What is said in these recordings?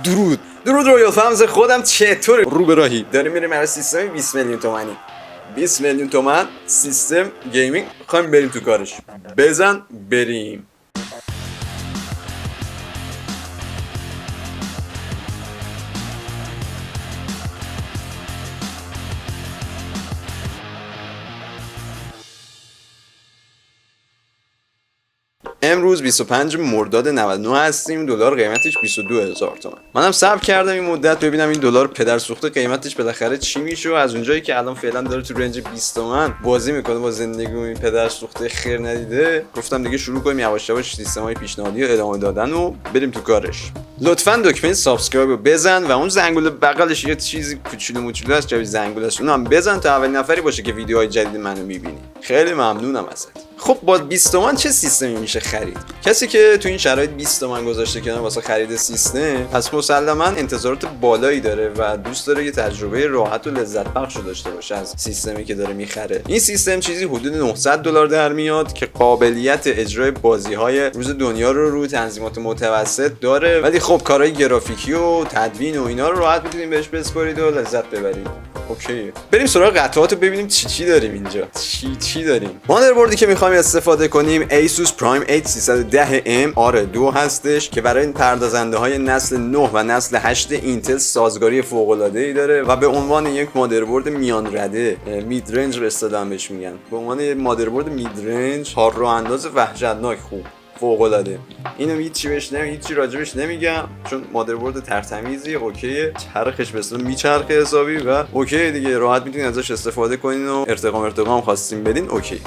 درود رویال فامز، خودم چطوره؟ رو به راهی داریم میریم برای سیستم 20 میلیون تومانی. 20 میلیون تومن سیستم گیمینگ، خواهیم بریم تو کارش. بزن بریم. امروز 25 مرداد 99 هستیم. دلار قیمتش 22000 تومان. منم صبر کردم این مدت ببینم این دلار پدر سوخته قیمتش بالاخره چی میشه و از اونجایی که الان فعلا داره تو رنج 20 تومن بازی میکنه با زندگی این پدر سوخته خیر ندیده، گفتم دیگه شروع کنیم یواش یواش سیستمای پیشنهادی رو ادامه دادن و بریم تو کارش. لطفاً دکمه سابسکرایب رو بزن و اون زنگوله بغلش یه چیزی کوچولو موچولو هست جای زنگوله‌اش، اونم بزن تا اولین نفری باشه که ویدیوهای جدید منو میبینی. خیلی ممنونم ازت. خب با 20 تومن چه سیستمی میشه خرید؟ کسی که تو این شرایط 20 تومن گذاشته کنار واسه خرید سیستم، پس مسلماً انتظارات بالایی داره و دوست داره یه تجربه راحت و لذت بخش داشته باشه از سیستمی که داره میخره. این سیستم چیزی حدود 900 دلار در میاد که قابلیت اجرای بازی‌های روز دنیا رو روی تنظیمات متوسط داره، ولی خب کارهای گرافیکی و تدوین و اینا رو راحت میتونید بهش بسپارید و لذت ببرید. اوکی، بریم سراغ قطعات رو ببینیم چی داریم اینجا. چی داریم؟ مادربردی که می‌خوایم استفاده کنیم Asus Prime 8310M R2 هستش که برای پردازنده‌های نسل 9 و نسل 8 اینتل سازگاری فوق‌العاده‌ای داره و به عنوان یک مادربرد میان رده، مید رنج به اصطلاح بهش میگن، به عنوان یک مادربرد مید رنج کار رو انداز وحشتناک خوب، فوق‌العاده. اینو هیچی راجبش نمیگم چون مادربرد ترتمیزی، اوکیه، چرخش به اصطلاح میچرخه حسابی و اوکی دیگه، راحت میتونید ازش استفاده کنین و ارتقام خواستین بدین، اوکی.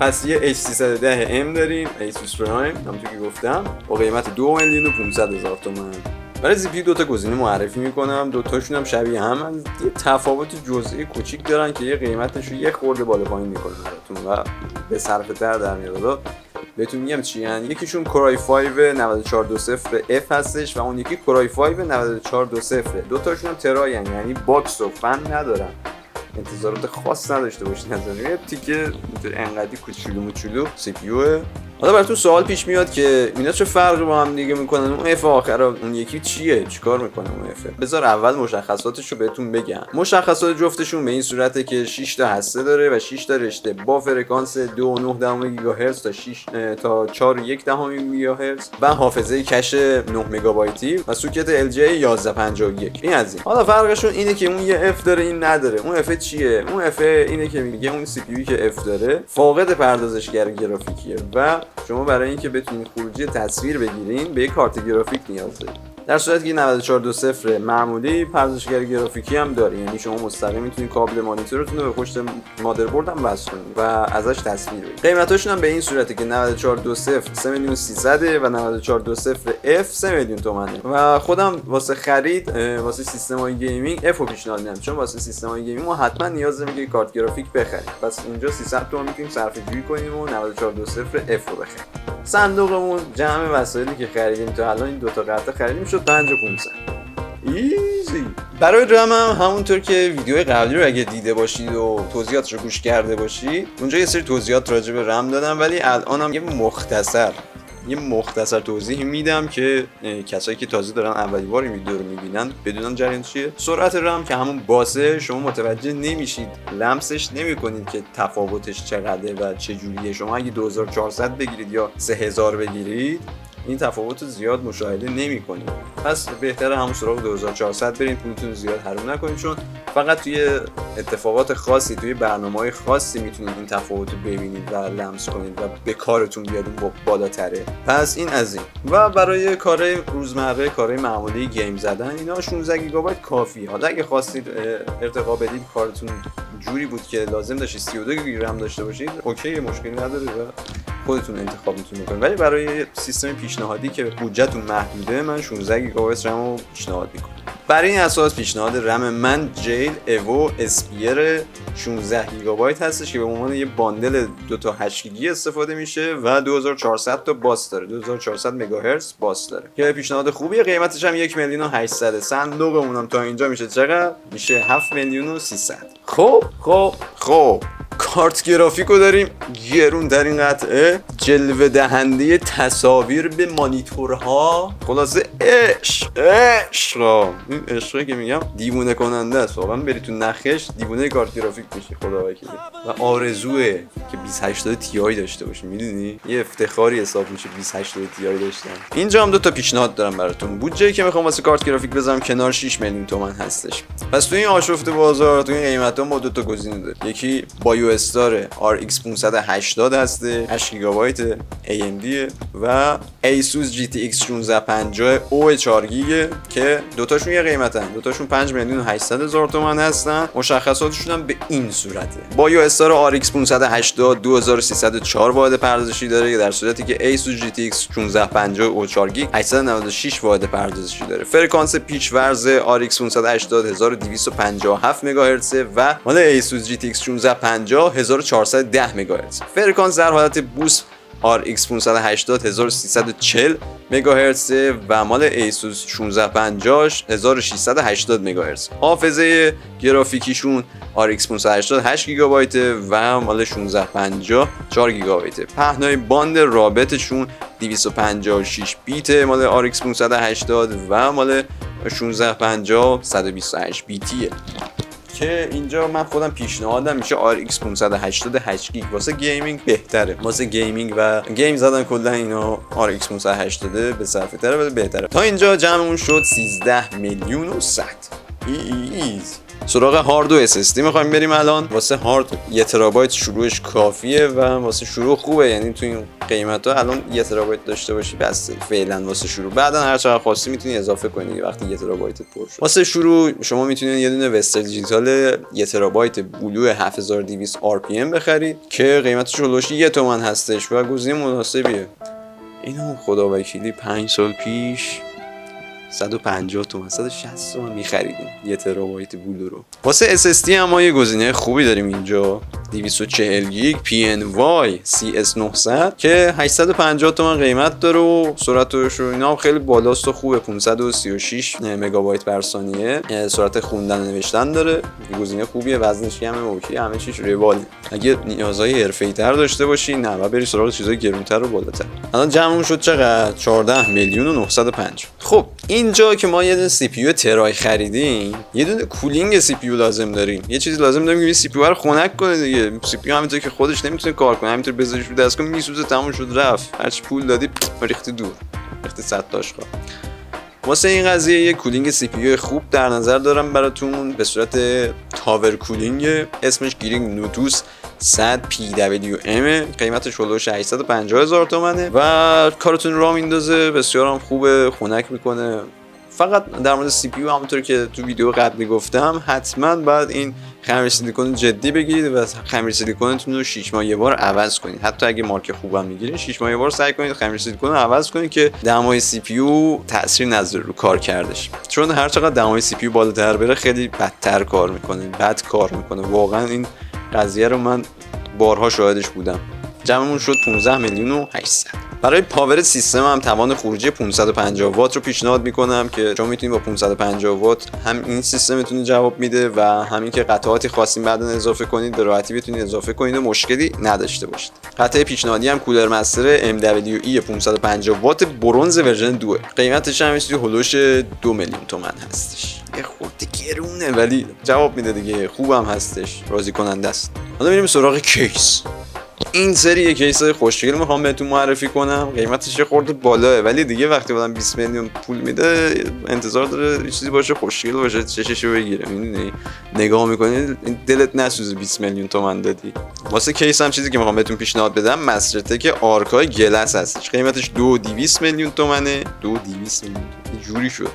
پس یه H310M داریم Asus Prime، همونطور که گفتم، با قیمت 2,500,000 تومان. برای CPU دو تا گزینه معرفی میکنم، دو تاشون هم شبیه هم، یه تفاوت جزئی کوچیک دارن که یه قیمتش رو یه خورده بالا پایین میکنه براتون و به صرفه تر در میاد. بهتون میگم چی هن. یکیشون کورای 5 9420F هستش و اون یکی کورای 5 9420. دو تاشون هم ترای، یعنی باکس و فن ندارن. انتظارات خاص نداشته باشین از اون. یه تیکه انقدی کوچولو سی پی یو. حالا براتون سوال پیش میاد که اینا چه فرقی با هم دیگه میکنن؟ اون اف آخر اون یکی چیه؟ چیکار میکنه اون اف؟ بذار اول مشخصاتش رو بهتون بگم. مشخصات جفتشون به این صورته که 6 تا هسته داره و 6 تا رشته با فرکانس 2.9 گیگاهرتز تا 6 تا 4.1 گیگاهرتز و حافظه کش 9 مگابایتی و سوکت LG 1151. این از این. حالا فرقشون اینه که اون یه اف داره این نداره. اون اف چیه؟ اون اف اینه که میگه اون سی پی یو که اف داره فاقد پردازشگر گرافیکیه و شما برای اینکه بتونید خروجی تصویر بگیرین به یک کارت گرافیک نیاز دارید. در صورتی که 9420 معمولی پردازشگر گرافیکی هم داره، یعنی شما مستقیم میتونید کابل مانیتورتون رو به پشت مادربرد هم وصل کنید و ازش تصویر بگیرید. قیمتاشون هم به این صورته که 9420 3,300,000 و 9420F 3 میلیون تومانه و خودم واسه خرید واسه سیستم‌های گیمینگ F رو پیشنهاد میدم، چون واسه سیستم‌های گیمینگ ما حتما نیاز داریم که کارت گرافیک بخریم. پس اینجا 300 تومان میتونیم صرفه‌جویی کنیم و 9420F رو بخریم. صندوقمون جمع وسایلی که خریدیم تا الان این دو تا قطعه خریدیم شد 5500. ایزی. برای رم هم همونطور که ویدیو قبلی رو اگه دیده باشید و توضیحاتش رو گوش کرده باشید، اونجا یه سری توضیحات راجع به رم دادم، ولی الانم یه مختصر توضیح میدم که کسایی که تازه دارن اولین بار این ویدیو رو میبینن بدونن جریان چیه. سرعت رم که همون باسه، شما متوجه نمیشید، لمسش نمیکنید که تفاوتش چقدره و چه جوریه. شما اگه 2400 بگیرید یا 3000 بگیرید این تفاوت زیاد مشاهده نمی‌کنید. پس بهتره همون سراغ 2400 برید، پولتون زیاد حروم نکنید، چون فقط توی اتفاقات خاصی، توی برنامه‌های خاصی میتونید این تفاوت رو ببینید و لمس کنید و به کارتون بیاد اون بالاتره. پس این از این. و برای کارهای روزمره، کارهای معمولی گیم زدن اینا 16 گیگابایت کافیه. حالا اگه خواستید ارتقا بدید، کارتون جوری بود که لازم داشتید 32 گیگ رم داشته باشید، اوکی، مشکلی نداره و خودتون انتخاب میتونید بکنید. ولی برای سیستم پیشنهادی که بودجهتون محدوده، من 16 گیگابایت رم رو پیشنهاد میکنم. برای این اساس پیشنهاد رم من جیل ایوو اسپیر 16 گیگابایت هستش که به عنوان یه باندل 2 تا 8 گیگی استفاده میشه و 2400 تا باس داره، 2400 مگاهرتز باس داره که پیشنهاد خوبیه. قیمتش هم 1,800,000. صندوقمون هم تا اینجا میشه چقدر؟ میشه 7,300,000. خب کارت گرافیکو داریم، گرون ترین قطعه، جلوه دهنده تصاویر به مانیتورها. خلاصه عشق این عشقه که میگم دیوونه کننده است واقعا. بری تو نخش دیوونه کارت گرافیک میشی خدا وکیلی. و آرزوئه که 2080 تی داشته باشی، میدونی یه افتخاری حساب میشه 2080 تی داشتن. اینجا هم 2 تا پیشنهاد دارم براتون. بودجه‌ای که میخوام واسه کارت گرافیک بذارم کنار 6 میلیون تومان هستش. پس تو این آشفته بازار تو این قیمتا ما 2 تا گزینه داریم. یکی بایو استار RX 580 هسته، 8 گیگابایت AMD و Asus GTX 1650 او 4 گیگ که دوتاشون یه قیمتن، دوتاشون 5 میلیون و 800 هزار تومان هستن. مشخصاتشون هم به این صورته. بایو استار RX 580 2304 واحد پردازشی داره، در صورتی که Asus GTX 1650 او 4 گیگ 896 واحد پردازشی داره. فرکانس پیچ ورز RX 580 1257 مگاهرتز و مال Asus GTX 1650 1410 مگاهرتز. فرکانس در حالت بوست RX 580 1340 مگاهرتز و مال Asus 1650 1680 مگاهرتز. حافظه گرافیکیشون RX 580 8 گیگابایت و مال 1650 4 گیگابایت. پهنای باند رابطشون 256 بیت مال RX 580 و مال 1650 128 بیتیه که اینجا من خودم پیشنهادم میشه RX 588 گیگ واسه گیمینگ بهتره. واسه گیمینگ و گیم زدن کلا اینا RX 580 به صرفه تره و بهتره. تا اینجا جمعمون شد 13 میلیون و 100. ایز سراغ هارد و SSD میخوایم بریم الان. واسه هارد 1 ترابایت شروعش کافیه و واسه شروع خوبه، یعنی تو این قیمتا الان 1 ترابایت داشته باشی بس فعلا واسه شروع. بعدا هر چقدر خواستی میتونی اضافه کنی وقتی 1 ترابایت پر شد. واسه شروع شما میتونید یه دونه وسترن دیجیتال 1 ترابایت بلو 7200 RPM بخرید که قیمتش هولوش 1 تومن هستش و گزینه مناسبیه. اینو خدا وکیلی 5 سال پیش 150 تومن 160 تومن می‌خریدیم 1 ترابایت بلو رو. واسه SSD هم ما یه گزینه خوبی داریم اینجا، 240 گیگ PNY CS900 که 850 تومن قیمت داره و سرعتش و اینا هم خیلی بالاست و خوبه. 536 مگابایت بر ثانیه سرعت خوندن و نوشتن داره. گزینه خوبیه، وزنش هم اوکی، همه چیش رواله. اگه نیازهای حرفه‌ای‌تر داشته باشی نه و بری سراغ چیزای گرونتر و بالاتر. الان جمعمون شد چقدر؟ 14 میلیون و 905. خب اینجا که ما یه دونه سی پی یو ترای خریدیم، یه دونه کولینگ سی پی یو لازم داریم. یه چیزی لازم داریم که این سی پی یو رو خنک کنه دیگه. سی پی یو همینطور که خودش نمیتونه کار کنه، همینطور بذاریش رو دستگاه میسوزه، تموم شد رفت. هرچی پول دادی ریختی دور، ریختی 100 تاش خورد. واسه این قضیه یه کولینگ سی پی یو خوب در نظر دارم براتون به صورت تاور کولینگ، اسمش گیرینگ نوتوس 100 PWM، قیمتش هولوش 850 هزار تومنه و کارتون را میندازه، بسیار هم خوبه، خنک میکنه. فقط در مورد سی پی یو همونطور که تو ویدیو قبلی گفتم حتما باید این خمیر سیلیکون جدی بگیرید و خمیر سیلیکونتون رو 6 ماه یه بار عوض کنید. حتی اگه مارک خوبم میگیرید 6 ماه یه بار سعی کنید خمیر سیلیکون رو عوض کنید که دمای سی پی یو تاثیر نذاره رو کار کردش، چون هر چقدر دمای سی پی یو بالاتر بره خیلی بدتر کار میکنه، بد کار میکنه. واقعا این قضیه رو من بارها شاهدش بودم. جمعمون شد 15 میلیون و 800. برای پاور سیستم هم توان خروجی 550 وات رو پیشنهاد میکنم که شما میتونید با 550 وات هم این سیستمتون جواب میده و همین که قطعاتی خواستین بعداً اضافه کنید به راحتی بتونید اضافه کنید و مشکلی نداشته باشید. قطعه پیشنهادی هم کولر مستر MWE 550 وات برنز ورژن 2، قیمتش هم میشه هولوش 2 میلیون تومان هستش. یه خورده گرونه ولی جواب میده دیگه، خوبم هستش، راضی کننده است. حالا میریم سراغ کیس. این سری یه کیس خوشگل میخوام بهتون معرفی کنم. قیمتش یه خورده بالاه ولی دیگه وقتی آدم 20 میلیون پول میده انتظار داره یه چیزی باشه خوشگل باشه، چششو بگیره. میدونی نگاه میکنی دلت نسوزه 20 میلیون تومان دادی. واسه کیس هم چیزی که میخوام بهتون پیشنهاد بدم مسترتک آرکای گلس هستش. قیمتش 200 میلیون تومنه. 200 میلیون جوری شد.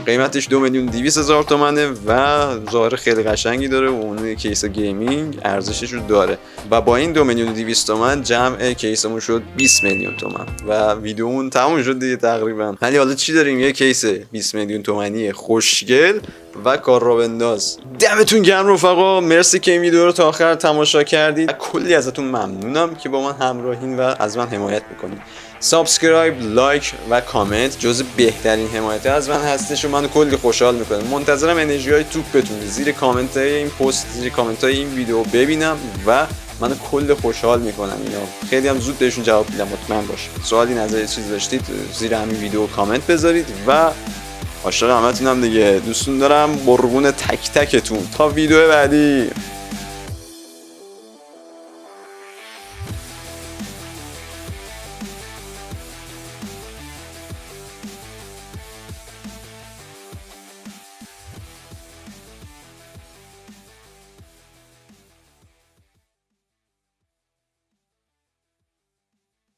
قیمتش 2 میلیون 200 هزار تومنه و ظاهر خیلی قشنگی داره و اون کیس گیمینگ ارزشش رو داره و با این 2 میلیون 200 تومن جمع کیسمون شد 20 میلیون تومن و ویدیومون تموم شد دیگه تقریبا. ولی حالا چی داریم؟ یه کیس 20 میلیون تومانی خوشگل و کار را بنداز. دمتون گرم رفقا، مرسی که این ویدیو رو تا آخر تماشا کردید. کلی ازتون ممنونم که با من همراهین و از من حمایت میکنید. سابسکرایب، لایک و کامنت جز بهترین حمایت از من هستش و منو کلی خوشحال میکنه. منتظرم انرژی های توپتون زیر کامنت های این پست، زیر کامنت های این ویدیو ببینم و منو کلی خوشحال میکنم. اینا خیلی هم زود بهشون جواب میدم، مطمئن باشید. سوالی، نظری، چیزی داشتید زیر همین ویدیو کامنت بذارید و عاشق همتونم دیگه. دوستون دارم. قربون تک تکتون. تا ویدیو بعدی.